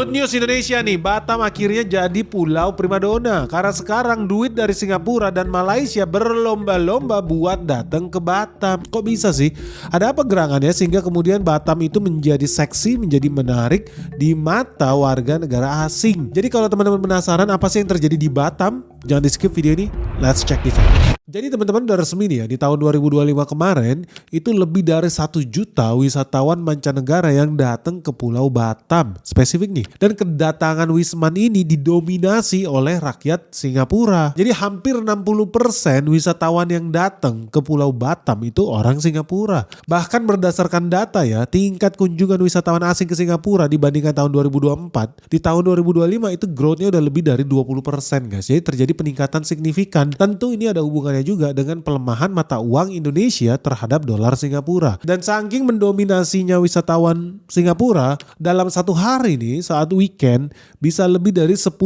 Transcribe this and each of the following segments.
Good news Indonesia nih, Batam akhirnya jadi pulau primadona. Karena sekarang duit dari Singapura dan Malaysia berlomba-lomba buat datang ke Batam. Kok bisa sih? Ada apa gerangannya sehingga kemudian Batam itu menjadi seksi, menjadi menarik di mata warga negara asing. Jadi kalau teman-teman penasaran apa sih yang terjadi di Batam, jangan di skip video ini, let's check this out. Jadi teman-teman udah resmi nih ya, di tahun 2025 kemarin itu lebih dari 1 juta wisatawan mancanegara yang datang ke Pulau Batam. Spesifik nih. Dan kedatangan Wisman ini didominasi oleh rakyat Singapura. Jadi hampir 60% wisatawan yang datang ke Pulau Batam itu orang Singapura. Bahkan berdasarkan data ya, tingkat kunjungan wisatawan asing ke Singapura dibandingkan tahun 2024, di tahun 2025 itu growth-nya udah lebih dari 20% guys. Jadi terjadi peningkatan signifikan. Tentu ini ada hubungannya juga dengan pelemahan mata uang Indonesia terhadap dolar Singapura. Dan saking mendominasinya wisatawan Singapura, dalam satu hari nih saat weekend bisa lebih dari 10.000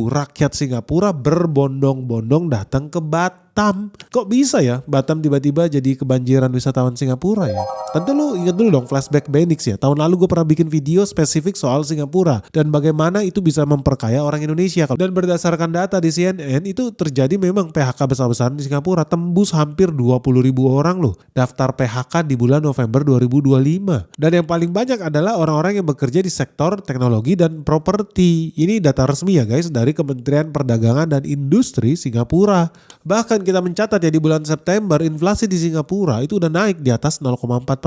rakyat Singapura berbondong-bondong datang ke Batam. Kok bisa ya Batam tiba-tiba jadi kebanjiran wisatawan Singapura ya? Tentu lu ingat dulu dong flashback Benix ya. Tahun lalu gue pernah bikin video spesifik soal Singapura dan bagaimana itu bisa memperkaya orang Indonesia. Dan berdasarkan data di CNN itu terjadi memang PHK besar-besaran di Singapura tembus hampir 20.000 orang loh daftar PHK di bulan November 2025. Dan yang paling banyak adalah orang-orang yang bekerja di sektor teknologi dan properti. Ini data resmi ya guys dari Kementerian Perdagangan dan Industri Singapura. Bahkan kita mencatat ya di bulan September inflasi di Singapura itu udah naik di atas 0,4%.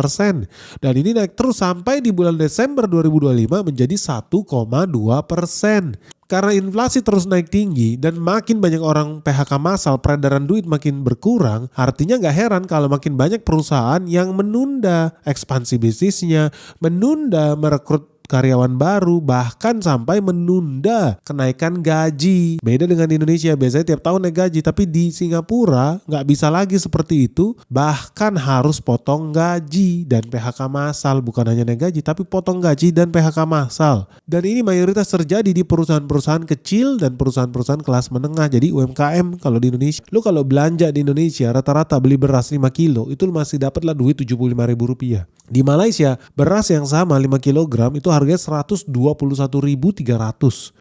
Dan ini naik terus sampai di bulan Desember 2025 menjadi 1,2%. Karena inflasi terus naik tinggi dan makin banyak orang PHK massal, peredaran duit makin berkurang, artinya gak heran kalau makin banyak perusahaan yang menunda ekspansi bisnisnya, menunda merekrut karyawan baru, bahkan sampai menunda kenaikan gaji. Beda dengan Indonesia, biasanya tiap tahun naik gaji, tapi di Singapura nggak bisa lagi seperti itu, bahkan harus potong gaji dan PHK massal. Bukan hanya naik gaji, tapi potong gaji dan PHK massal. Dan ini mayoritas terjadi di perusahaan-perusahaan kecil dan perusahaan-perusahaan kelas menengah, jadi UMKM kalau di Indonesia. Lu kalau belanja di Indonesia rata-rata beli beras 5 kilo, itu masih dapatlah duit Rp75.000. Di Malaysia, beras yang sama 5 kg itu harganya 121.300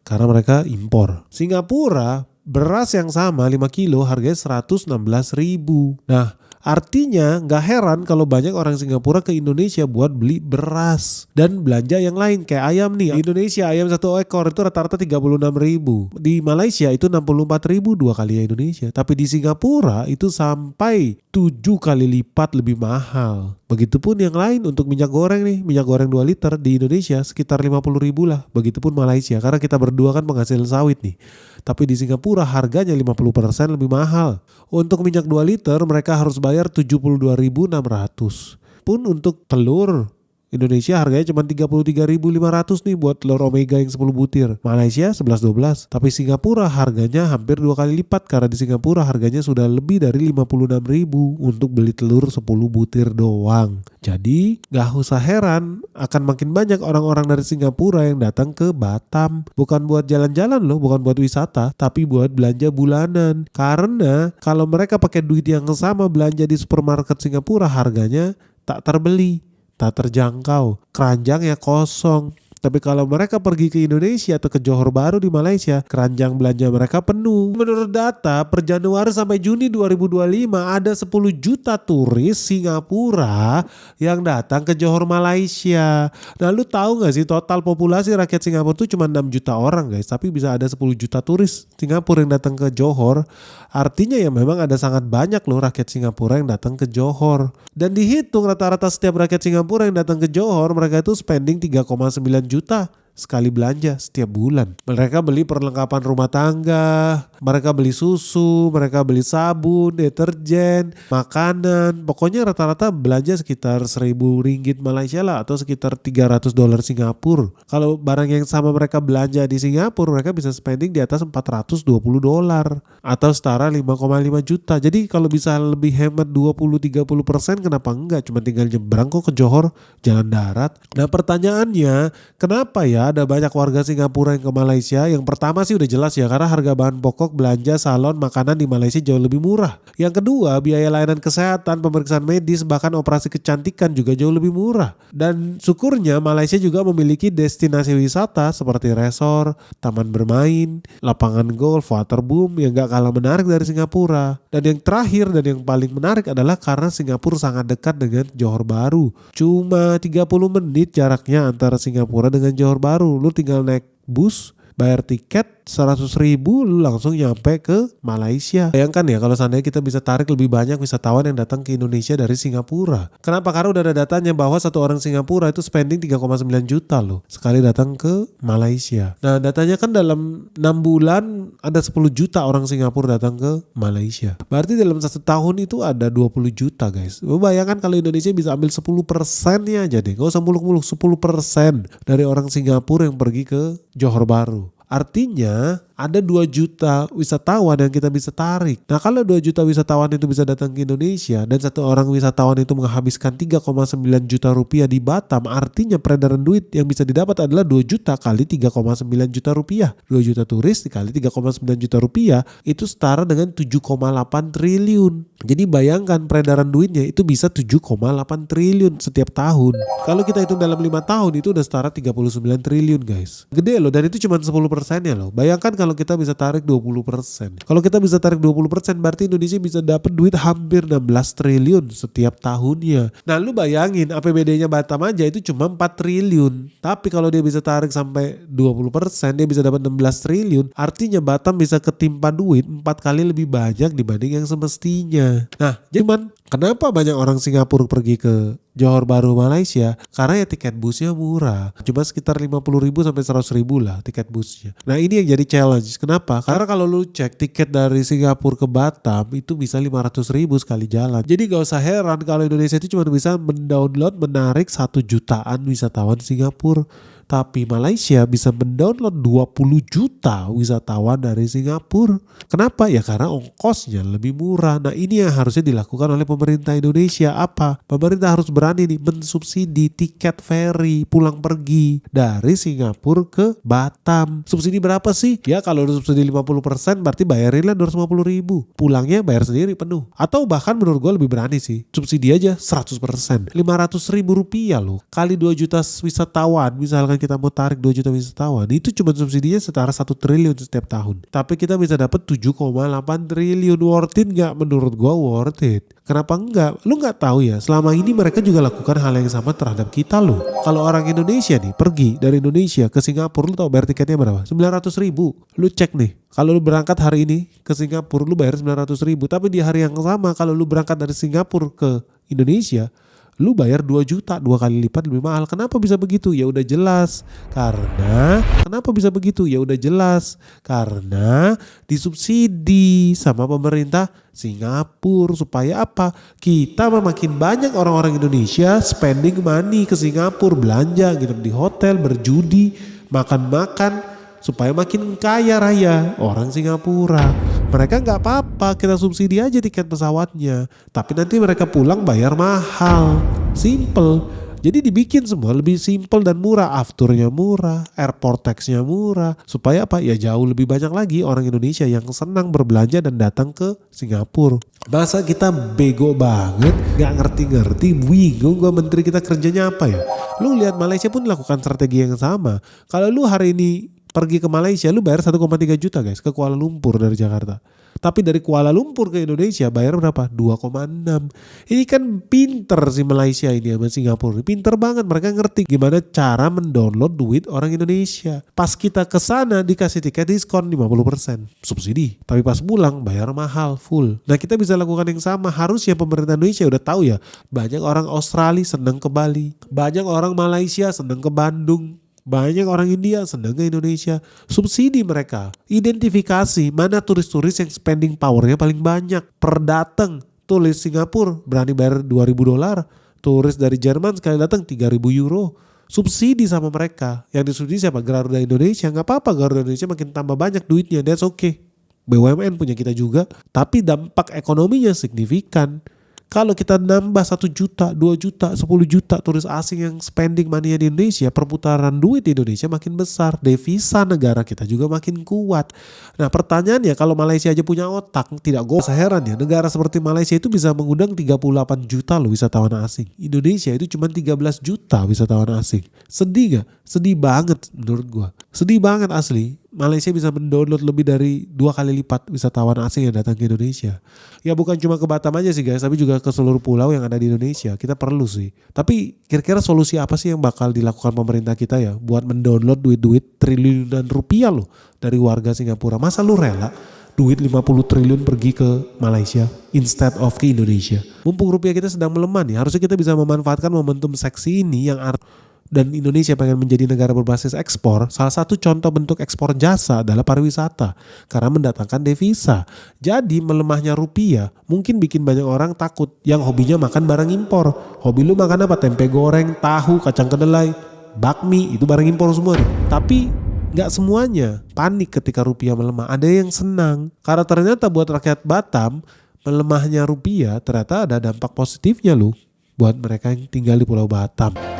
karena mereka impor. Singapura beras yang sama 5 kilo harganya 116.000. Nah, artinya gak heran kalau banyak orang Singapura ke Indonesia buat beli beras dan belanja yang lain kayak ayam nih. Di Indonesia ayam 1 ekor itu rata-rata 36.000. Di Malaysia itu 64.000 2 kali ya Indonesia. Tapi di Singapura itu sampai 7 kali lipat lebih mahal. Begitupun yang lain untuk minyak goreng nih. Minyak goreng 2 liter di Indonesia sekitar 50.000 lah. Begitupun Malaysia karena kita berdua kan penghasil sawit nih. Tapi di Singapura harganya 50% lebih mahal. Untuk minyak 2 liter mereka harus bayar 72.600. Pun untuk telur Indonesia harganya cuma 33.500 nih buat telur omega yang 10 butir. Malaysia 11-12. Tapi Singapura harganya hampir 2 kali lipat karena di Singapura harganya sudah lebih dari 56.000 untuk beli telur 10 butir doang. Jadi gak usah heran akan makin banyak orang-orang dari Singapura yang datang ke Batam. Bukan buat jalan-jalan loh, bukan buat wisata, tapi buat belanja bulanan. Karena kalau mereka pakai duit yang sama belanja di supermarket Singapura harganya tak terbeli, tak terjangkau, keranjangnya kosong. Tapi kalau mereka pergi ke Indonesia atau ke Johor Bahru di Malaysia, keranjang belanja mereka penuh. Menurut data per Januari sampai Juni 2025 ada 10 juta turis Singapura yang datang ke Johor Malaysia. Nah lu tahu gak sih total populasi rakyat Singapura itu cuma 6 juta orang guys. Tapi bisa ada 10 juta turis Singapura yang datang ke Johor. Artinya ya memang ada sangat banyak loh rakyat Singapura yang datang ke Johor. Dan dihitung rata-rata setiap rakyat Singapura yang datang ke Johor mereka itu spending 3,9 juta sekali belanja setiap bulan. Mereka beli perlengkapan rumah tangga, mereka beli susu, mereka beli sabun, deterjen, makanan. Pokoknya rata-rata belanja sekitar 1.000 ringgit Malaysia lah atau sekitar $300 Singapura. Kalau barang yang sama mereka belanja di Singapura, mereka bisa spending di atas $420 atau setara 5,5 juta. Jadi kalau bisa lebih hemat 20-30% kenapa enggak? Cuma tinggal nyebrang kok ke Johor, jalan darat. Nah pertanyaannya, kenapa ya ya ada banyak warga Singapura yang ke Malaysia. Yang pertama sih udah jelas ya, karena harga bahan pokok, belanja, salon, makanan di Malaysia jauh lebih murah. Yang kedua, biaya layanan kesehatan, pemeriksaan medis, bahkan operasi kecantikan juga jauh lebih murah. Dan syukurnya Malaysia juga memiliki destinasi wisata seperti resort, taman bermain, lapangan golf, waterboom yang gak kalah menarik dari Singapura. Dan yang terakhir dan yang paling menarik adalah karena Singapura sangat dekat dengan Johor Bahru. Cuma 30 menit jaraknya antara Singapura dengan Johor Bahru. Lu tinggal naik bus, bayar tiket 100.000, lu langsung nyampe ke Malaysia. Bayangkan ya kalau seandainya kita bisa tarik lebih banyak wisatawan yang datang ke Indonesia dari Singapura. Kenapa? Karena udah ada datanya bahwa satu orang Singapura itu spending 3,9 juta loh sekali datang ke Malaysia. Nah datanya kan dalam 6 bulan ada 10 juta orang Singapura datang ke Malaysia. Berarti dalam 1 tahun itu ada 20 juta guys. Lu bayangkan kalau Indonesia bisa ambil 10%-nya aja deh. Gak usah muluk-muluk, 10% dari orang Singapura yang pergi ke Johor Bahru. Artinya ada 2 juta wisatawan yang kita bisa tarik. Nah kalau 2 juta wisatawan itu bisa datang ke Indonesia dan satu orang wisatawan itu menghabiskan 3,9 juta rupiah di Batam, artinya peredaran duit yang bisa didapat adalah 2 juta kali 3,9 juta rupiah. 2 juta turis dikali 3,9 juta rupiah itu setara dengan 7,8 triliun. Jadi bayangkan peredaran duitnya itu bisa 7,8 triliun setiap tahun. Kalau kita hitung dalam 5 tahun itu udah setara 39 triliun guys. Gede loh, dan itu cuma 10%-nya loh. Bayangkan kalau kita bisa tarik 20%. Kalau kita bisa tarik 20% berarti Indonesia bisa dapat duit hampir 16 triliun setiap tahunnya. Nah lu bayangin APBD-nya Batam aja itu cuma 4 triliun. Tapi kalau dia bisa tarik sampai 20%, dia bisa dapat 16 triliun. Artinya Batam bisa ketimpa duit 4 kali lebih banyak dibanding yang semestinya. Nah cuman kenapa banyak orang Singapura pergi ke Johor Bahru Malaysia? Karena ya tiket busnya murah. Cuma sekitar 50.000 sampai 100.000 lah tiket busnya. Nah ini yang jadi challenge. Kenapa? Karena kalau lu cek tiket dari Singapura ke Batam itu bisa 500.000 sekali jalan. Jadi gak usah heran kalau Indonesia itu cuma bisa mendownload menarik 1 jutaan wisatawan Singapura. Tapi Malaysia bisa mendownload 20 juta wisatawan dari Singapura. Kenapa? Ya karena ongkosnya lebih murah. Nah ini yang harusnya dilakukan oleh pemerintah Indonesia. Apa? Pemerintah harus berani nih mensubsidi tiket ferry pulang pergi dari Singapura ke Batam. Subsidi berapa sih? Ya kalau subsidi 50% berarti bayarinlah 250.000. Pulangnya bayar sendiri penuh. Atau bahkan menurut gue lebih berani sih. Subsidi aja 100%. 500.000 rupiah loh. Kali 2 juta wisatawan. Misalkan kita mau tarik 2 juta wisatawan, itu cuma subsidinya setara 1 triliun setiap tahun. Tapi kita bisa dapat 7,8 triliun. Worth it gak? Menurut gua worth it. Kenapa enggak? Lu gak tahu ya, selama ini mereka juga lakukan hal yang sama terhadap kita loh. Kalau orang Indonesia nih pergi dari Indonesia ke Singapura, lu tahu bayar tiketnya berapa? 900.000. Lu cek nih, kalau lu berangkat hari ini ke Singapura lu bayar 900.000. Tapi di hari yang sama kalau lu berangkat dari Singapura ke Indonesia, lu bayar 2 juta, 2 kali lipat lebih mahal. Kenapa bisa begitu? Ya udah jelas. Kenapa bisa begitu? Ya udah jelas. Karena disubsidi sama pemerintah Singapura. Supaya apa? Kita makin banyak orang-orang Indonesia spending money ke Singapura, belanja, nginep di hotel, berjudi, makan-makan, supaya makin kaya raya orang Singapura. Mereka gak apa-apa, kita subsidi aja tiket pesawatnya. Tapi nanti mereka pulang bayar mahal. Simple. Jadi dibikin semua lebih simple dan murah. Afturnya murah, airport taxnya murah. Supaya apa? Ya jauh lebih banyak lagi orang Indonesia yang senang berbelanja dan datang ke Singapura. Masa kita bego banget, gak ngerti-ngerti, bingung gua menteri kita kerjanya apa ya. Lu lihat Malaysia pun lakukan strategi yang sama. Kalau lu hari ini pergi ke Malaysia, lu bayar 1,3 juta guys ke Kuala Lumpur dari Jakarta. Tapi dari Kuala Lumpur ke Indonesia bayar berapa? 2,6. Ini kan pinter si Malaysia ini sama Singapura. Pinter banget, mereka ngerti gimana cara mendownload duit orang Indonesia. Pas kita ke sana dikasih tiket diskon 50%. Subsidi. Tapi pas pulang bayar mahal, full. Nah kita bisa lakukan yang sama. Harusnya pemerintah Indonesia udah tahu ya. Banyak orang Australia senang ke Bali. Banyak orang Malaysia senang ke Bandung. Banyak orang India senang ke Indonesia. Subsidi mereka. Identifikasi mana turis-turis yang spending powernya paling banyak. Per datang turis Singapura berani bayar $2.000. Turis dari Jerman sekali datang 3.000 euro. Subsidi sama mereka. Yang disubsidi siapa? Garuda Indonesia. Gak apa-apa, Garuda Indonesia makin tambah banyak duitnya. That's okay. BUMN punya kita juga. Tapi dampak ekonominya signifikan. Kalau kita nambah 1 juta, 2 juta, 10 juta turis asing yang spending money di Indonesia, perputaran duit di Indonesia makin besar, devisa negara kita juga makin kuat. Nah pertanyaannya, kalau Malaysia aja punya otak, tidak gue heran ya, negara seperti Malaysia itu bisa mengundang 38 juta loh wisatawan asing. Indonesia itu cuma 13 juta wisatawan asing. Sedih gak? Sedih banget menurut gue. Sedih banget asli. Malaysia bisa mendownload lebih dari 2 kali lipat wisatawan asing yang datang ke Indonesia. Ya bukan cuma ke Batam aja sih guys, tapi juga ke seluruh pulau yang ada di Indonesia. Kita perlu sih. Tapi kira-kira solusi apa sih yang bakal dilakukan pemerintah kita ya buat mendownload duit-duit triliunan rupiah loh dari warga Singapura? Masa lu rela duit 50 triliun pergi ke Malaysia instead of ke Indonesia? Mumpung rupiah kita sedang melemah nih, harusnya kita bisa memanfaatkan momentum seksi ini yang dan Indonesia pengen menjadi negara berbasis ekspor. Salah satu contoh bentuk ekspor jasa adalah pariwisata karena mendatangkan devisa. Jadi melemahnya rupiah mungkin bikin banyak orang takut yang hobinya makan barang impor. Hobi lu makan apa? Tempe goreng, tahu, kacang kedelai, bakmi, itu barang impor semua nih. Tapi gak semuanya panik ketika rupiah melemah. Ada yang senang karena ternyata buat rakyat Batam melemahnya rupiah ternyata ada dampak positifnya loh buat mereka yang tinggal di Pulau Batam.